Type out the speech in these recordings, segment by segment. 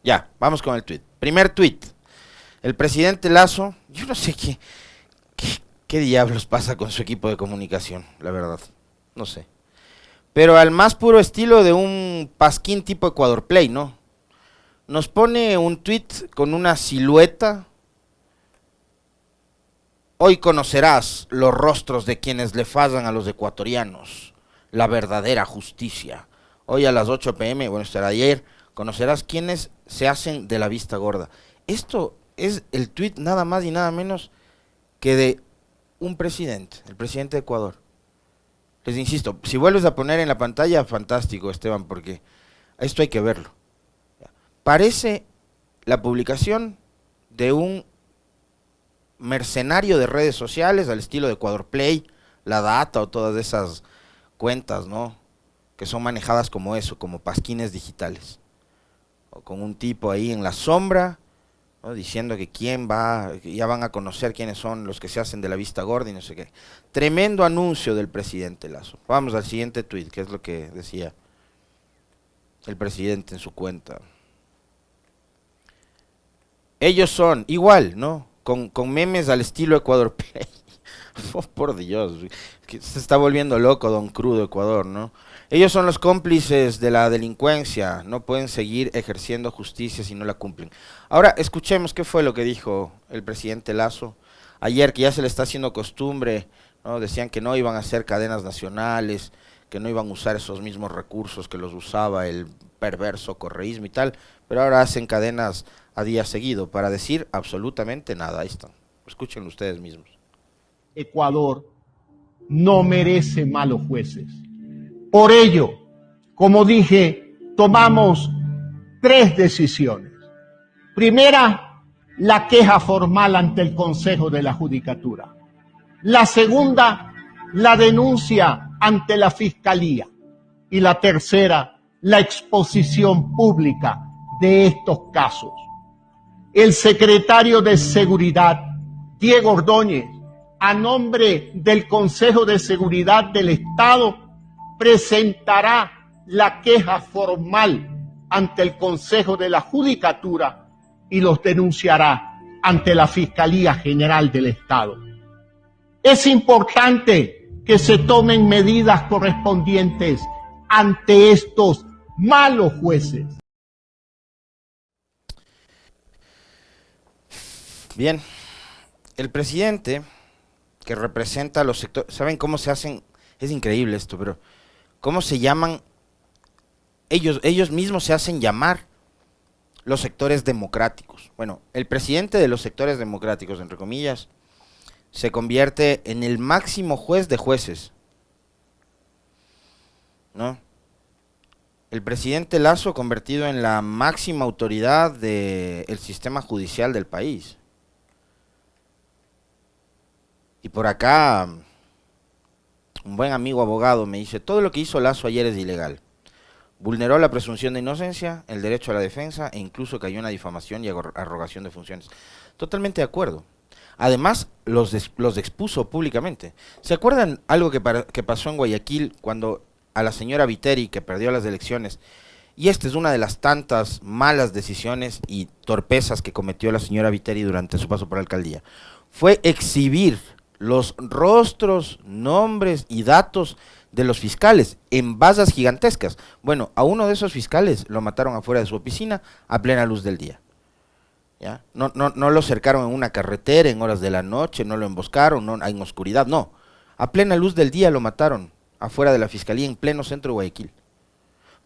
Ya, vamos con el tweet. Primer tweet. El presidente Lazo, yo no sé qué diablos pasa con su equipo de comunicación, la verdad. No sé. Pero al más puro estilo de un pasquín tipo Ecuador Play, ¿no? Nos pone un tweet con una silueta. Hoy conocerás los rostros de quienes le fallan a los ecuatorianos. La verdadera justicia. Hoy a las 8 p.m., bueno, será ayer, conocerás quienes se hacen de la vista gorda. Esto es el tweet nada más y nada menos que de un presidente, el presidente de Ecuador. Les insisto, si vuelves a poner en la pantalla, fantástico, Esteban, porque esto hay que verlo. Parece la publicación de un mercenario de redes sociales al estilo de Ecuador Play, La Data o todas esas cuentas, ¿no? Que son manejadas como eso, como pasquines digitales. O con un tipo ahí en la sombra, ¿no? Diciendo que quién va, que ya van a conocer quiénes son los que se hacen de la vista gorda y no sé qué. Tremendo anuncio del presidente Lazo. Vamos al siguiente tweet, que es lo que decía el presidente en su cuenta. Ellos son igual, ¿no? Con memes al estilo Ecuador Play. Oh, por Dios, que se está volviendo loco Don Crudo Ecuador, ¿no? Ellos son los cómplices de la delincuencia, no pueden seguir ejerciendo justicia si no la cumplen. Ahora, escuchemos qué fue lo que dijo el presidente Lazo ayer, que ya se le está haciendo costumbre, ¿no? Decían que no iban a hacer cadenas nacionales, que no iban a usar esos mismos recursos que los usaba el perverso correísmo y tal, pero ahora hacen cadenas a día seguido para decir absolutamente nada. Ahí están, escúchenlo ustedes mismos. Ecuador no merece malos jueces. Por ello, como dije, tomamos 3 decisiones. Primera, la queja formal ante el Consejo de la Judicatura. La segunda, la denuncia ante la Fiscalía. Y la tercera, la exposición pública de estos casos. El secretario de Seguridad, Diego Ordóñez, a nombre del Consejo de Seguridad del Estado, presentará la queja formal ante el Consejo de la Judicatura y los denunciará ante la Fiscalía General del Estado. Es importante que se tomen medidas correspondientes ante estos malos jueces. Bien, el presidente que representa a los sectores, ¿saben cómo se hacen? Es increíble esto, pero ¿cómo se llaman? Ellos mismos se hacen llamar los sectores democráticos. Bueno, el presidente de los sectores democráticos, entre comillas, se convierte en el máximo juez de jueces, ¿no? El presidente Lazo convertido en la máxima autoridad del sistema judicial del país. Y por acá, un buen amigo abogado me dice, todo lo que hizo Lazo ayer es ilegal. Vulneró la presunción de inocencia, el derecho a la defensa e incluso cayó en la difamación y arrogación de funciones. Totalmente de acuerdo. Además, los expuso públicamente. ¿Se acuerdan algo que pasó en Guayaquil cuando a la señora Viteri, que perdió las elecciones, y esta es una de las tantas malas decisiones y torpezas que cometió la señora Viteri durante su paso por la alcaldía, fue exhibir los rostros, nombres y datos de los fiscales en vallas gigantescas? Bueno, a uno de esos fiscales lo mataron afuera de su oficina a plena luz del día. ¿Ya? No lo cercaron en una carretera en horas de la noche, no lo emboscaron, no, en oscuridad, no. A plena luz del día lo mataron afuera de la fiscalía en pleno centro de Guayaquil,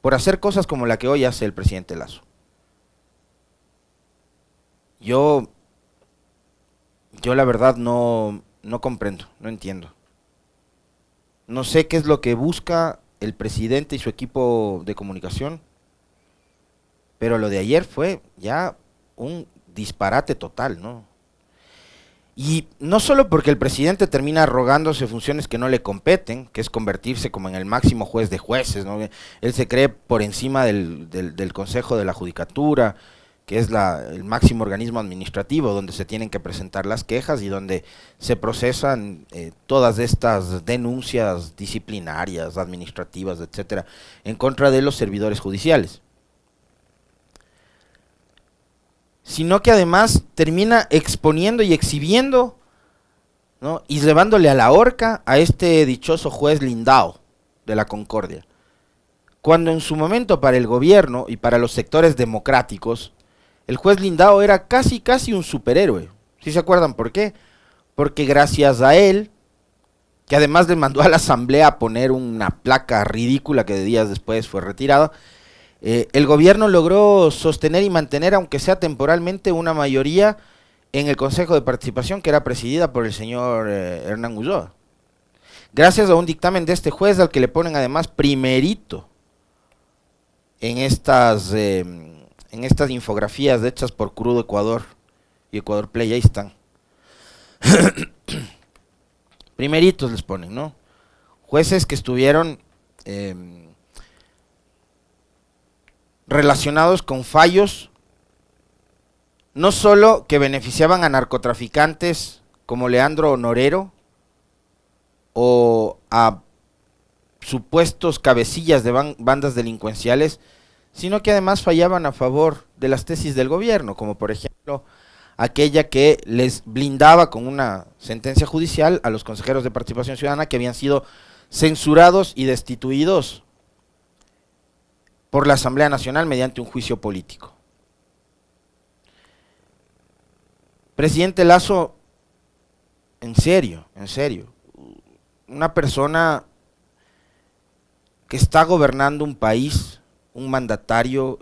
por hacer cosas como la que hoy hace el presidente Lazo. Yo la verdad no comprendo, no entiendo. No sé qué es lo que busca el presidente y su equipo de comunicación, pero lo de ayer fue ya un disparate total, ¿no? Y no solo porque el presidente termina arrogándose funciones que no le competen, que es convertirse como en el máximo juez de jueces, ¿no? Él se cree por encima del Consejo de la Judicatura, que es el máximo organismo administrativo donde se tienen que presentar las quejas y donde se procesan todas estas denuncias disciplinarias, administrativas, etcétera, en contra de los servidores judiciales. sino que además termina exponiendo y exhibiendo, ¿no?, y llevándole a la horca a este dichoso juez Lindao de la Concordia. Cuando en su momento para el gobierno y para los sectores democráticos, el juez Lindao era casi un superhéroe. ¿Sí se acuerdan por qué? Porque gracias a él, que además le mandó a la asamblea a poner una placa ridícula que de días después fue retirada, el gobierno logró sostener y mantener, aunque sea temporalmente, una mayoría en el Consejo de Participación que era presidida por el señor Hernán Ulloa. Gracias a un dictamen de este juez, al que le ponen además primerito en estas infografías hechas por Crudo Ecuador y Ecuador Play, ahí están. Primeritos les ponen, ¿no? Jueces que estuvieron relacionados con fallos, no solo que beneficiaban a narcotraficantes como Leandro Norero o a supuestos cabecillas de bandas delincuenciales, sino que además fallaban a favor de las tesis del gobierno, como por ejemplo aquella que les blindaba con una sentencia judicial a los consejeros de Participación Ciudadana que habían sido censurados y destituidos por la Asamblea Nacional mediante un juicio político. Presidente Lasso, en serio, una persona que está gobernando un país, un mandatario,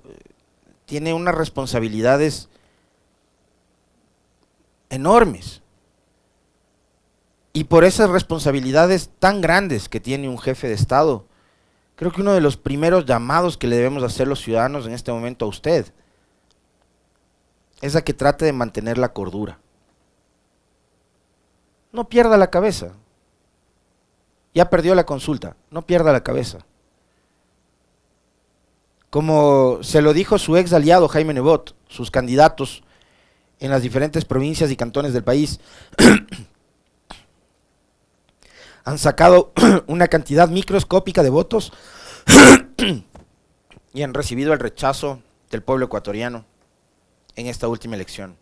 tiene unas responsabilidades enormes. Y por esas responsabilidades tan grandes que tiene un jefe de Estado, creo que uno de los primeros llamados que le debemos hacer los ciudadanos en este momento a usted es a que trate de mantener la cordura. No pierda la cabeza. Ya perdió la consulta, no pierda la cabeza. Como se lo dijo su ex aliado Jaime Nebot, sus candidatos en las diferentes provincias y cantones del país han sacado una cantidad microscópica de votos y han recibido el rechazo del pueblo ecuatoriano en esta última elección.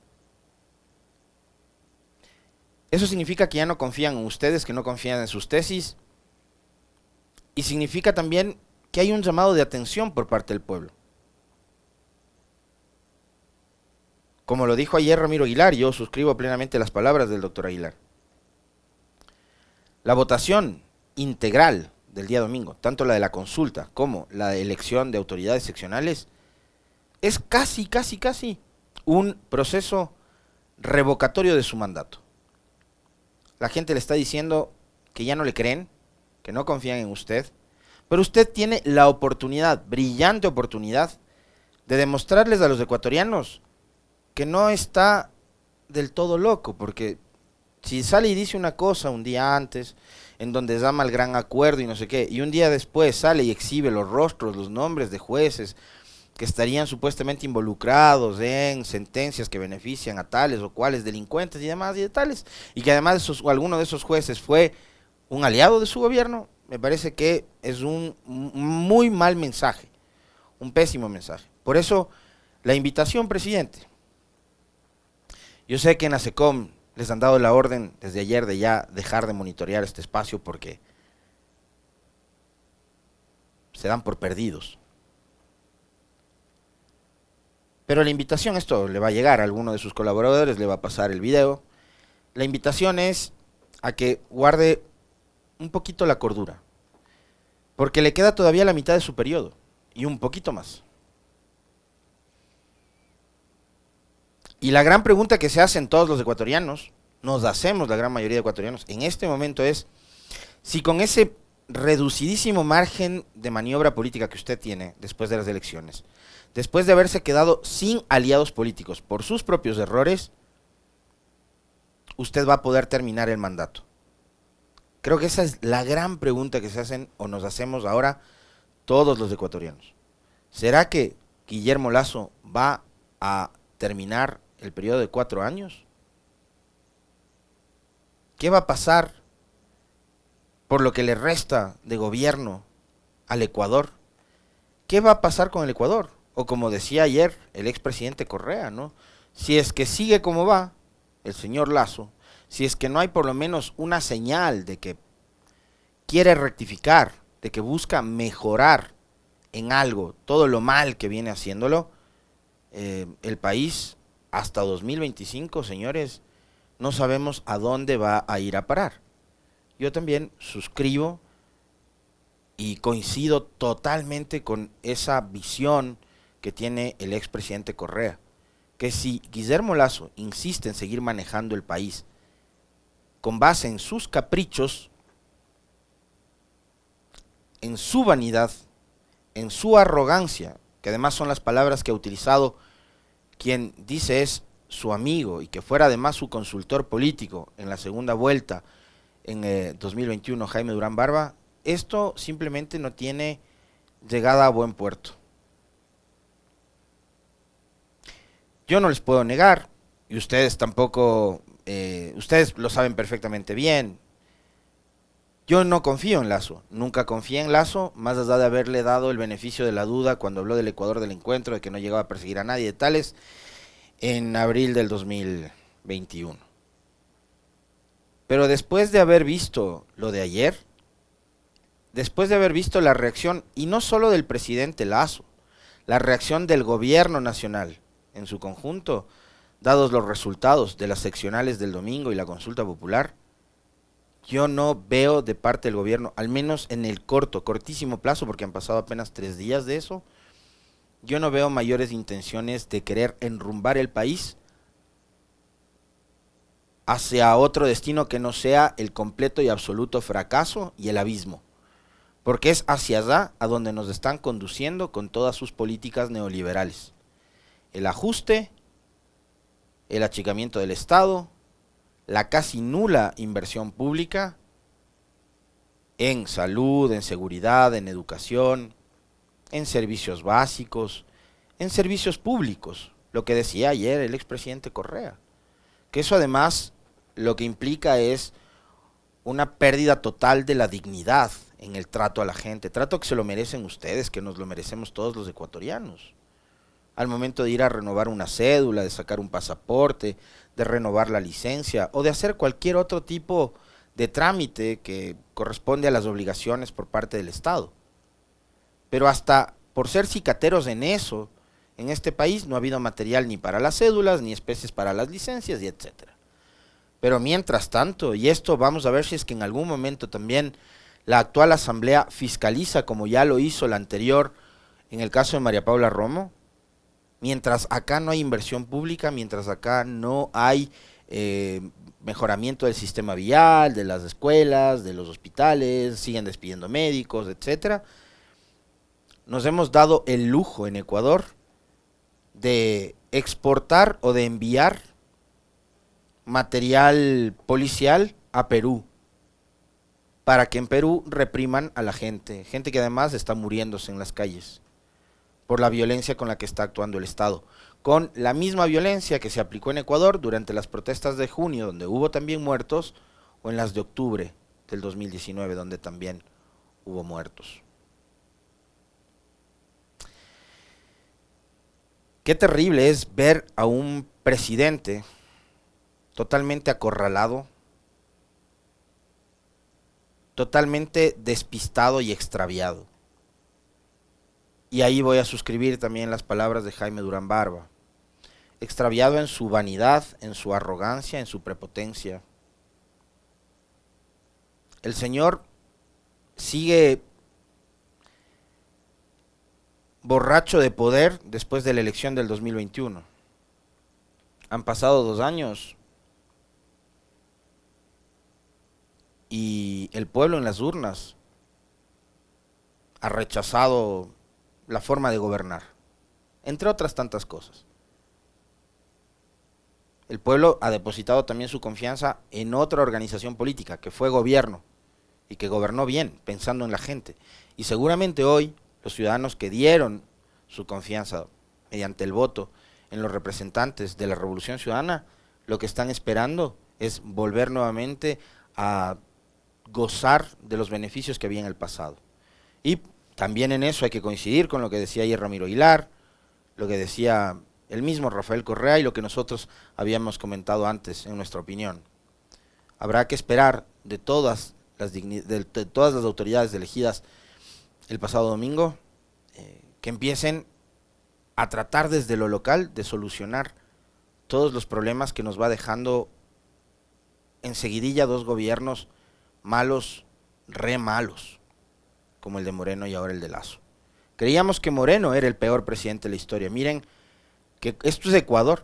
Eso significa que ya no confían en ustedes, que no confían en sus tesis, y significa también que hay un llamado de atención por parte del pueblo. Como lo dijo ayer Ramiro Aguilar, yo suscribo plenamente las palabras del doctor Aguilar. La votación integral del día domingo, tanto la de la consulta como la de elección de autoridades seccionales, es casi un proceso revocatorio de su mandato. La gente le está diciendo que ya no le creen, que no confían en usted, pero usted tiene la oportunidad, brillante oportunidad, de demostrarles a los ecuatorianos que no está del todo loco, porque si sale y dice una cosa un día antes, en donde llama al gran acuerdo y no sé qué, y un día después sale y exhibe los rostros, los nombres de jueces que estarían supuestamente involucrados en sentencias que benefician a tales o cuales delincuentes y demás y de tales, y que además alguno de esos jueces fue un aliado de su gobierno, me parece que es un muy mal mensaje, un pésimo mensaje. Por eso, la invitación, presidente. Yo sé que en ASECOM les han dado la orden desde ayer de ya dejar de monitorear este espacio porque se dan por perdidos. Pero la invitación, esto le va a llegar a alguno de sus colaboradores, le va a pasar el video. La invitación es a que guarde un poquito la cordura, porque le queda todavía la mitad de su periodo y un poquito más. Y la gran pregunta que se hacen todos los ecuatorianos, nos hacemos la gran mayoría de ecuatorianos en este momento es si con ese reducidísimo margen de maniobra política que usted tiene después de las elecciones, después de haberse quedado sin aliados políticos por sus propios errores, usted va a poder terminar el mandato. Creo que esa es la gran pregunta que se hacen o nos hacemos ahora todos los ecuatorianos. ¿Será que Guillermo Lasso va a terminar el periodo de 4 años? ¿Qué va a pasar por lo que le resta de gobierno al Ecuador? ¿Qué va a pasar con el Ecuador? O como decía ayer el expresidente Correa, ¿no? Si es que sigue como va el señor Lasso, si es que no hay por lo menos una señal de que quiere rectificar, de que busca mejorar en algo todo lo mal que viene haciéndolo, el país hasta 2025, señores, no sabemos a dónde va a ir a parar. Yo también suscribo y coincido totalmente con esa visión que tiene el expresidente Correa, que si Guillermo Lasso insiste en seguir manejando el país con base en sus caprichos, en su vanidad, en su arrogancia, que además son las palabras que ha utilizado quien dice es su amigo y que fuera además su consultor político en la segunda vuelta en 2021, Jaime Durán Barba, esto simplemente no tiene llegada a buen puerto. Yo no les puedo negar, y ustedes tampoco, ustedes lo saben perfectamente bien, yo no confío en Lasso, nunca confié en Lasso, más allá de haberle dado el beneficio de la duda cuando habló del Ecuador del encuentro, de que no llegaba a perseguir a nadie de tales, en abril del 2021. Pero después de haber visto lo de ayer, después de haber visto la reacción, y no solo del presidente Lasso, la reacción del gobierno nacional en su conjunto, dados los resultados de las seccionales del domingo y la consulta popular, yo no veo de parte del gobierno, al menos en el cortísimo plazo, porque han pasado apenas 3 días de eso, yo no veo mayores intenciones de querer enrumbar el país hacia otro destino que no sea el completo y absoluto fracaso y el abismo. Porque es hacia allá a donde nos están conduciendo con todas sus políticas neoliberales. El ajuste, el achicamiento del Estado, la casi nula inversión pública en salud, en seguridad, en educación, en servicios básicos, en servicios públicos, lo que decía ayer el expresidente Correa, que eso además lo que implica es una pérdida total de la dignidad en el trato a la gente, trato que se lo merecen ustedes, que nos lo merecemos todos los ecuatorianos. Al momento de ir a renovar una cédula, de sacar un pasaporte, de renovar la licencia o de hacer cualquier otro tipo de trámite que corresponde a las obligaciones por parte del Estado. Pero hasta por ser cicateros en eso, en este país no ha habido material ni para las cédulas, ni especies para las licencias, y etcétera. Pero mientras tanto, y esto vamos a ver si es que en algún momento también la actual asamblea fiscaliza, como ya lo hizo la anterior en el caso de María Paula Romo, mientras acá no hay inversión pública, mientras acá no hay mejoramiento del sistema vial, de las escuelas, de los hospitales, siguen despidiendo médicos, etcétera, nos hemos dado el lujo en Ecuador de exportar o de enviar material policial a Perú, para que en Perú repriman a la gente, gente que además está muriéndose en las calles por la violencia con la que está actuando el Estado, con la misma violencia que se aplicó en Ecuador durante las protestas de junio, donde hubo también muertos, o en las de octubre del 2019, donde también hubo muertos. Qué terrible es ver a un presidente totalmente acorralado, totalmente despistado y extraviado. Y ahí voy a suscribir también las palabras de Jaime Durán Barba. Extraviado en su vanidad, en su arrogancia, en su prepotencia. El señor sigue borracho de poder después de la elección del 2021. Han pasado 2 años y el pueblo en las urnas ha rechazado la forma de gobernar, entre otras tantas cosas. El pueblo ha depositado también su confianza en otra organización política, que fue gobierno, y que gobernó bien, pensando en la gente. Y seguramente hoy, los ciudadanos que dieron su confianza mediante el voto en los representantes de la Revolución Ciudadana, lo que están esperando es volver nuevamente a gozar de los beneficios que había en el pasado. Y también en eso hay que coincidir con lo que decía ayer Ramiro Aguilar, lo que decía el mismo Rafael Correa y lo que nosotros habíamos comentado antes en nuestra opinión. Habrá que esperar de todas las autoridades elegidas el pasado domingo que empiecen a tratar desde lo local de solucionar todos los problemas que nos va dejando enseguidilla dos gobiernos malos, re malos, como el de Moreno y ahora el de Lasso. Creíamos que Moreno era el peor presidente de la historia. Miren que esto es Ecuador,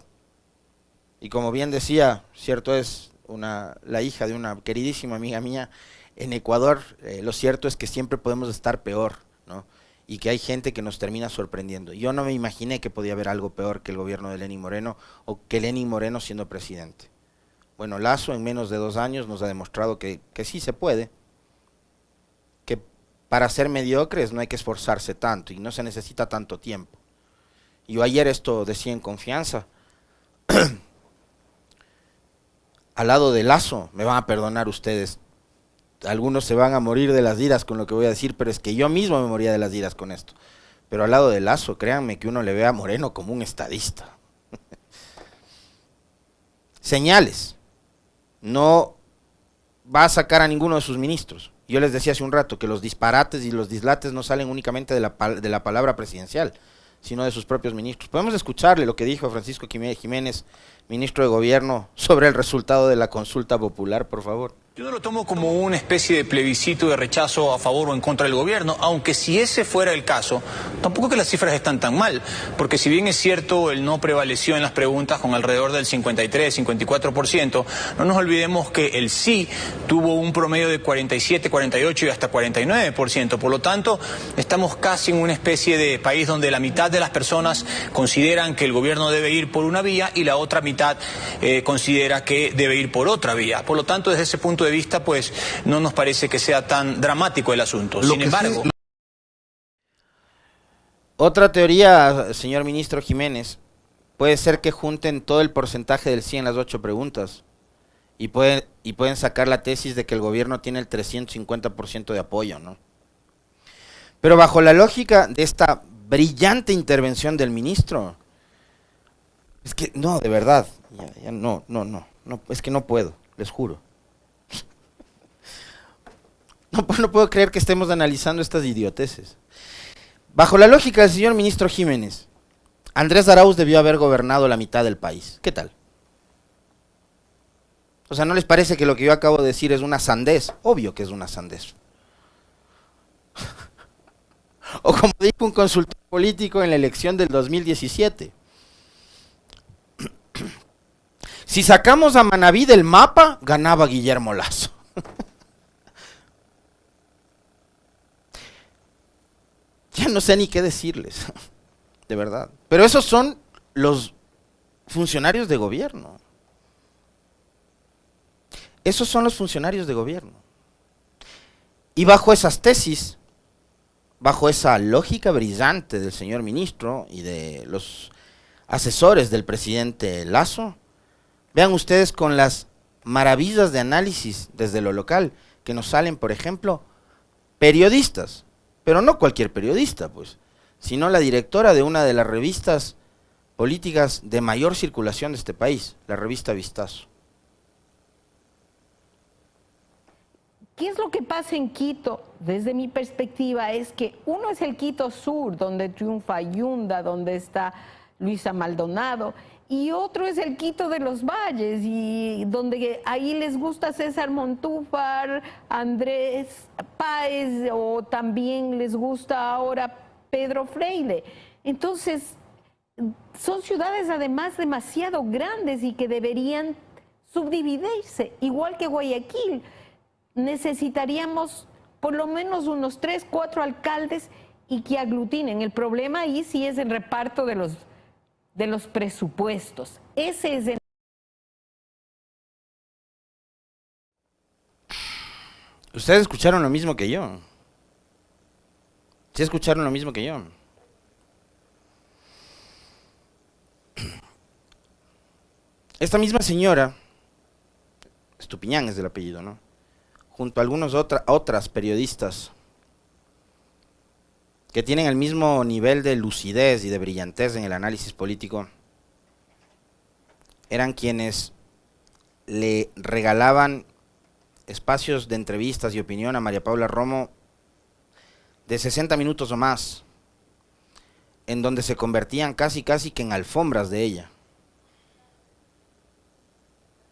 y como bien decía, cierto es, la hija de una queridísima amiga mía, en Ecuador lo cierto es que siempre podemos estar peor, ¿no? Y que hay gente que nos termina sorprendiendo. Yo no me imaginé que podía haber algo peor que el gobierno de Lenín Moreno o que Lenín Moreno siendo presidente. Bueno, Lasso en menos de 2 años nos ha demostrado que sí se puede, que para ser mediocres no hay que esforzarse tanto y no se necesita tanto tiempo. Yo ayer esto decía en confianza, al lado de Lasso, me van a perdonar ustedes, algunos se van a morir de las iras con lo que voy a decir, pero es que yo mismo me moría de las iras con esto. Pero al lado de Lasso, créanme que uno le ve a Moreno como un estadista. Señales. No va a sacar a ninguno de sus ministros. Yo les decía hace un rato que los disparates y los dislates no salen únicamente de la palabra presidencial, sino de sus propios ministros. Podemos escucharle lo que dijo Francisco Jiménez, ministro de Gobierno, sobre el resultado de la consulta popular, por favor. Yo no lo tomo como una especie de plebiscito de rechazo a favor o en contra del gobierno, aunque si ese fuera el caso, tampoco que las cifras están tan mal, porque si bien es cierto el no prevaleció en las preguntas con alrededor del 53, 54%, no nos olvidemos que el sí tuvo un promedio de 47, 48 y hasta 49%, por lo tanto estamos casi en una especie de país donde la mitad de las personas consideran que el gobierno debe ir por una vía y la otra mitad considera que debe ir por otra vía, por lo tanto desde ese punto de vista, pues no nos parece que sea tan dramático el asunto. Sin embargo... Otra teoría, señor ministro Jiménez, puede ser que junten todo el porcentaje del sí en las 8 preguntas y pueden sacar la tesis de que el gobierno tiene el 350% de apoyo, ¿no? Pero bajo la lógica de esta brillante intervención del ministro, es que no, de verdad, no, es que no puedo, les juro. No puedo creer que estemos analizando estas idioteces. Bajo la lógica del señor ministro Jiménez, Andrés Arauz debió haber gobernado la mitad del país. ¿Qué tal? O sea, ¿no les parece que lo que yo acabo de decir es una sandez? Obvio que es una sandez. O como dijo un consultor político en la elección del 2017. Si sacamos a Manabí del mapa, ganaba Guillermo Lasso. Ya no sé ni qué decirles, de verdad. Pero esos son los funcionarios de gobierno. Esos son los funcionarios de gobierno. Y bajo esas tesis, bajo esa lógica brillante del señor ministro y de los asesores del presidente Lasso, vean ustedes con las maravillas de análisis desde lo local que nos salen, por ejemplo, periodistas. Pero no cualquier periodista, pues, sino la directora de una de las revistas políticas de mayor circulación de este país, la revista Vistazo. ¿Qué es lo que pasa en Quito? Desde mi perspectiva es que uno es el Quito Sur, donde triunfa Yunda, donde está Luisa Maldonado, y otro es el Quito de los Valles, y donde ahí les gusta César Montúfar, Andrés Páez, o también les gusta ahora Pedro Freire. Entonces, son ciudades además demasiado grandes y que deberían subdividirse, igual que Guayaquil. Necesitaríamos por lo menos unos 3, 4 alcaldes y que aglutinen. El problema ahí sí es el reparto de los presupuestos. Ese es el... Ustedes escucharon lo mismo que yo. Sí escucharon lo mismo que yo. Esta misma señora, Estupiñán es del apellido, ¿no? Junto a algunos otras periodistas que tienen el mismo nivel de lucidez y de brillantez en el análisis político, eran quienes le regalaban espacios de entrevistas y opinión a María Paula Romo de 60 minutos o más, en donde se convertían casi que en alfombras de ella,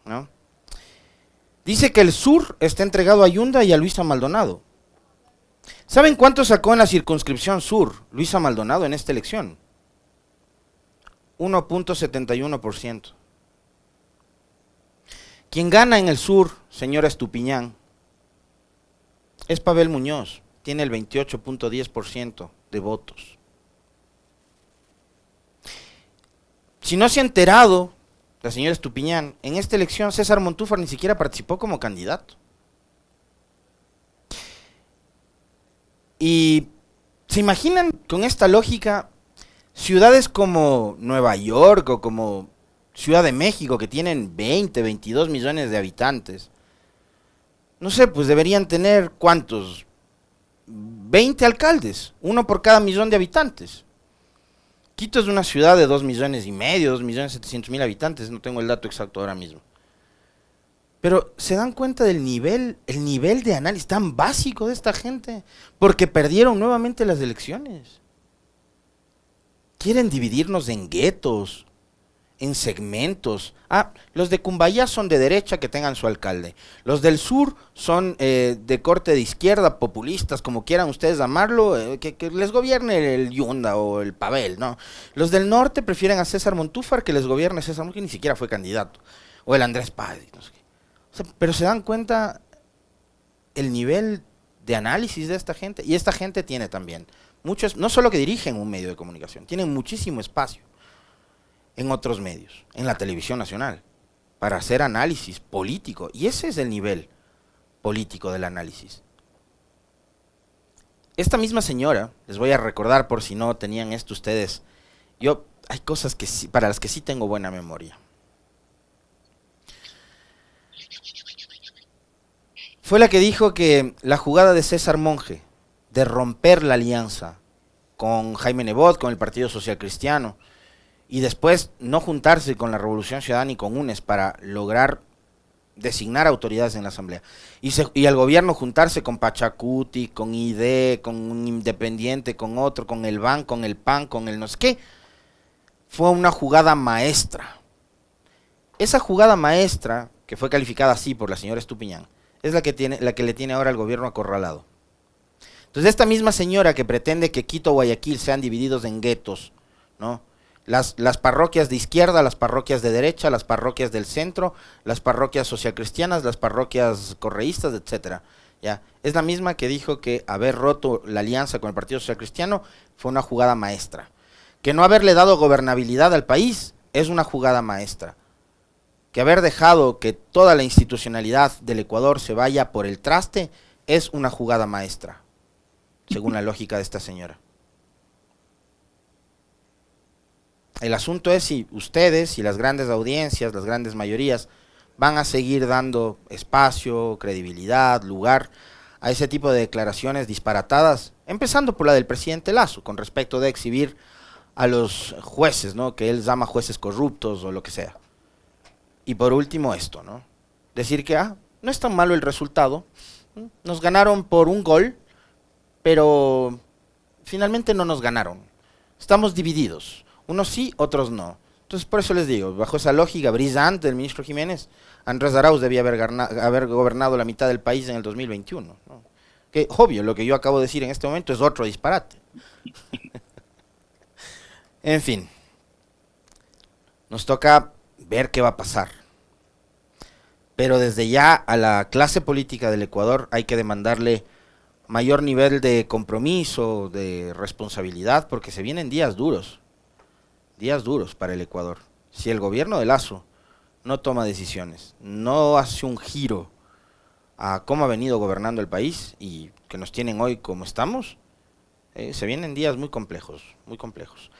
¿no? Dice que el sur está entregado a Yunda y a Luisa Maldonado. ¿Saben cuánto sacó en la circunscripción sur Luisa Maldonado en esta elección? 1.71%. Quien gana en el sur, señora Estupiñán, es Pavel Muñoz, tiene el 28.10% de votos. Si no se ha enterado, la señora Estupiñán, en esta elección César Montúfar ni siquiera participó como candidato. Y se imaginan con esta lógica ciudades como Nueva York o como Ciudad de México, que tienen 20, 22 millones de habitantes. No sé, pues deberían tener, ¿cuántos? 20 alcaldes, uno por cada millón de habitantes. Quito es una ciudad de 2 millones y medio, 2.700.000 habitantes, no tengo el dato exacto ahora mismo. Pero se dan cuenta del nivel, el nivel de análisis tan básico de esta gente, porque perdieron nuevamente las elecciones. Quieren dividirnos en guetos, en segmentos. Los de Cumbayá son de derecha, que tengan su alcalde. Los del sur son de corte de izquierda, populistas, como quieran ustedes llamarlo, que les gobierne el Yunda o el Pavel, ¿no? Los del norte prefieren a César Montúfar, que les gobierne César Montúfar, que ni siquiera fue candidato. O el Andrés Páez, no sé qué. O sea, pero se dan cuenta el nivel de análisis de esta gente. Y esta gente tiene también muchos, no solo que dirigen un medio de comunicación, tienen muchísimo espacio en otros medios, en la televisión nacional, para hacer análisis político. Y ese es el nivel político del análisis. Esta misma señora, les voy a recordar por si no tenían esto ustedes, hay cosas que sí, para las que sí tengo buena memoria. Fue la que dijo que la jugada de César Monge, de romper la alianza con Jaime Nebot, con el Partido Social Cristiano, y después no juntarse con la Revolución Ciudadana y con UNES para lograr designar autoridades en la Asamblea, y el gobierno juntarse con Pachacuti, con ID, con un independiente, con otro, con el BAN, con el PAN, con el no sé qué, fue una jugada maestra. Esa jugada maestra, que fue calificada así por la señora Estupiñán, es la que le tiene ahora al gobierno acorralado. Entonces esta misma señora que pretende que Quito o Guayaquil sean divididos en guetos, ¿no? Las parroquias de izquierda, las parroquias de derecha, las parroquias del centro, las parroquias socialcristianas, las parroquias correístas, etcétera. ¿Ya? Es la misma que dijo que haber roto la alianza con el Partido Social Cristiano fue una jugada maestra. Que no haberle dado gobernabilidad al país es una jugada maestra. Que haber dejado que toda la institucionalidad del Ecuador se vaya por el traste es una jugada maestra, según la lógica de esta señora. El asunto es si ustedes y las grandes audiencias, las grandes mayorías, van a seguir dando espacio, credibilidad, lugar a ese tipo de declaraciones disparatadas, empezando por la del presidente Lasso, con respecto de exhibir a los jueces, ¿no? Que él llama jueces corruptos o lo que sea. Y por último esto, ¿no? Decir que no es tan malo el resultado, nos ganaron por un gol, pero finalmente no nos ganaron. Estamos divididos. Unos sí, otros no. Entonces, por eso les digo, bajo esa lógica brillante del ministro Jiménez, Andrés Arauz debía haber gobernado la mitad del país en el 2021, ¿no? Que, obvio, lo que yo acabo de decir en este momento es otro disparate. En fin, nos toca ver qué va a pasar. Pero desde ya a la clase política del Ecuador hay que demandarle mayor nivel de compromiso, de responsabilidad, porque se vienen días duros para el Ecuador. Si el gobierno de Lasso no toma decisiones, no hace un giro a cómo ha venido gobernando el país y que nos tienen hoy como estamos, se vienen días muy complejos, muy complejos.